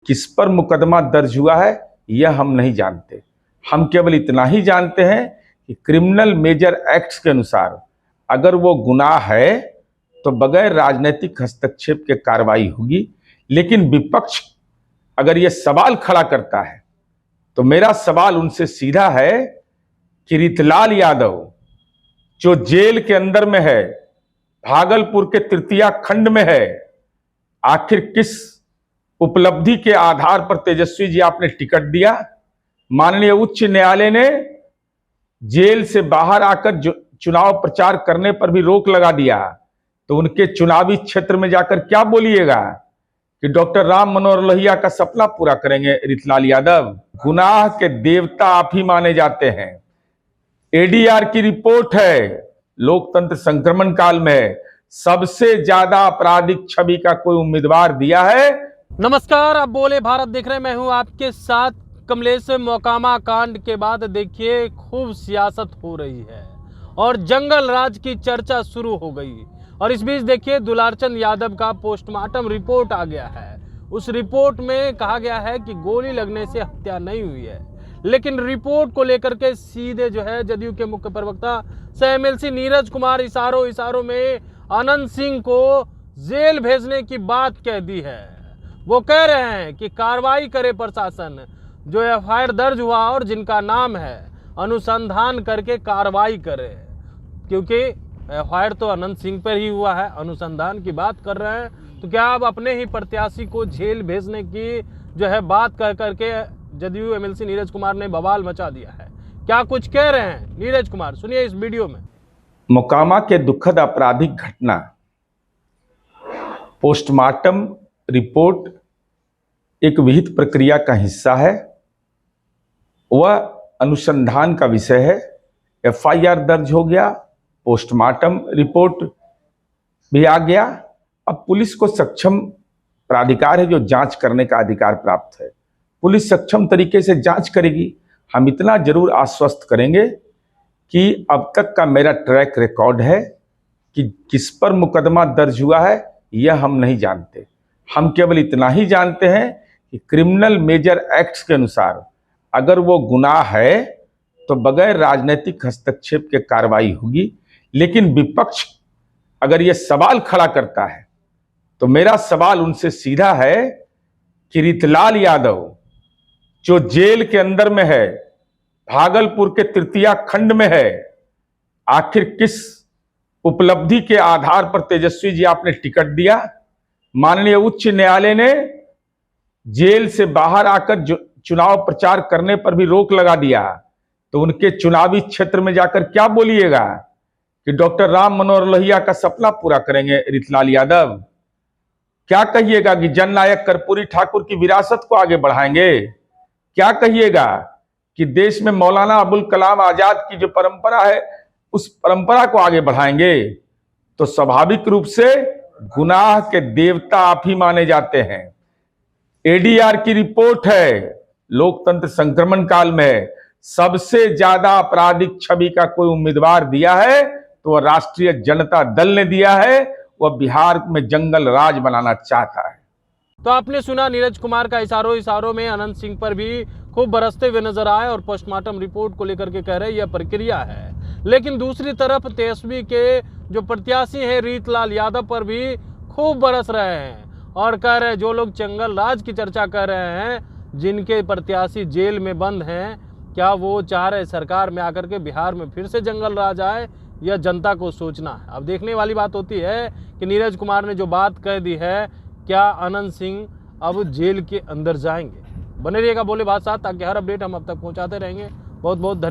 किस पर मुकदमा दर्ज हुआ है यह हम नहीं जानते। हम केवल इतना ही जानते हैं कि क्रिमिनल मेजर एक्ट्स के अनुसार अगर वो गुनाह है तो बगैर राजनीतिक हस्तक्षेप के कार्रवाई होगी। लेकिन विपक्ष अगर ये सवाल खड़ा करता है तो मेरा सवाल उनसे सीधा है कि रीतलाल यादव जो जेल के अंदर में है, भागलपुर के तृतीया खंड में है, आखिर किस उपलब्धि के आधार पर तेजस्वी जी आपने टिकट दिया? माननीय उच्च न्यायालय ने जेल से बाहर आकर चुनाव प्रचार करने पर भी रोक लगा दिया, तो उनके चुनावी क्षेत्र में जाकर क्या बोलिएगा कि डॉक्टर राम मनोहर लोहिया का सपना पूरा करेंगे रीतलाल यादव? गुनाह के देवता आप ही माने जाते हैं। एडीआर की रिपोर्ट है, लोकतंत्र संक्रमण काल में सबसे ज्यादा आपराधिक छवि का कोई उम्मीदवार दिया है। नमस्कार, आप बोले भारत देख रहे हैं, मैं हूं आपके साथ कमलेश। मोकामा कांड के बाद देखिए खूब सियासत हो रही है और जंगल राज की चर्चा शुरू हो गई। और इस बीच देखिए दुलारचंद यादव का पोस्टमार्टम रिपोर्ट आ गया है। उस रिपोर्ट में कहा गया है कि गोली लगने से हत्या नहीं हुई है, लेकिन रिपोर्ट को लेकर के सीधे जो है जदयू के मुख्य प्रवक्ता सह एमएलसी नीरज कुमार इशारों में अनंत सिंह को जेल भेजने की बात कह दी है। वो कह रहे हैं कि कार्रवाई करे प्रशासन, जो एफआईआर दर्ज हुआ और जिनका नाम है अनुसंधान करके कार्रवाई करे, क्योंकि एफआईआर तो अनंत सिंह पर ही हुआ है, अनुसंधान की बात कर रहे हैं। तो क्या अब अपने ही प्रत्याशी को जेल भेजने की जो है बात कर करके जदयू एमएलसी नीरज कुमार ने बवाल मचा दिया है? क्या कुछ कह रहे हैं नीरज कुमार, सुनिए इस वीडियो में। मोकामा के दुखद आपराधिक घटना, पोस्टमार्टम रिपोर्ट एक विहित प्रक्रिया का हिस्सा है, वह अनुसंधान का विषय है। एफआईआर दर्ज हो गया, पोस्टमार्टम रिपोर्ट भी आ गया। अब पुलिस को सक्षम प्राधिकार है जो जांच करने का अधिकार प्राप्त है। पुलिस सक्षम तरीके से जांच करेगी। हम इतना जरूर आश्वस्त करेंगे कि अब तक का मेरा ट्रैक रिकॉर्ड है कि किस पर मुकदमा दर्ज हुआ है यह हम नहीं जानते। हम केवल इतना ही जानते हैं कि क्रिमिनल मेजर एक्ट्स के अनुसार अगर वो गुनाह है तो बगैर राजनीतिक हस्तक्षेप के कार्रवाई होगी। लेकिन विपक्ष अगर ये सवाल खड़ा करता है तो मेरा सवाल उनसे सीधा है कि रीतलाल यादव जो जेल के अंदर में है, भागलपुर के तृतीया खंड में है, आखिर किस उपलब्धि के आधार पर तेजस्वी जी आपने टिकट दिया? माननीय उच्च न्यायालय ने जेल से बाहर आकर चुनाव प्रचार करने पर भी रोक लगा दिया, तो उनके चुनावी क्षेत्र में जाकर क्या बोलिएगा कि डॉक्टर राम मनोहर लोहिया का सपना पूरा करेंगे रीतलाल यादव? क्या कहिएगा कि जननायक कर्पूरी ठाकुर की विरासत को आगे बढ़ाएंगे? क्या कहिएगा कि देश में मौलाना अबुल कलाम आजाद की जो परंपरा है उस परंपरा को आगे बढ़ाएंगे? तो स्वाभाविक रूप से गुनाह के देवता आप ही माने जाते हैं। एडीआर की रिपोर्ट है, लोकतंत्र संक्रमण काल में सबसे ज्यादा आपराधिक छवि का कोई उम्मीदवार दिया है तो वह राष्ट्रीय जनता दल ने दिया है। वह बिहार में जंगल राज बनाना चाहता है। तो आपने सुना नीरज कुमार का इशारों में अनंत सिंह पर भी खूब बरसते हुए नजर आए और पोस्टमार्टम रिपोर्ट को लेकर के कह रहे यह प्रक्रिया है। लेकिन दूसरी तरफ तेजस्वी के जो प्रत्याशी हैं रीतलाल यादव पर भी खूब बरस रहे हैं और कह रहे जो लोग जंगल राज की चर्चा कर रहे हैं, जिनके प्रत्याशी जेल में बंद हैं, क्या वो चाह रहे सरकार में आकर के बिहार में फिर से जंगल राज आए? यह जनता को सोचना है। अब देखने वाली बात होती है कि नीरज कुमार ने जो बात कह दी है, क्या अनंत सिंह अब जेल के अंदर जाएंगे? बने रहिएगा बोले बात साथ, ताकि हर अपडेट हम अब तक पहुंचाते रहेंगे। बहुत बहुत धन्यवाद।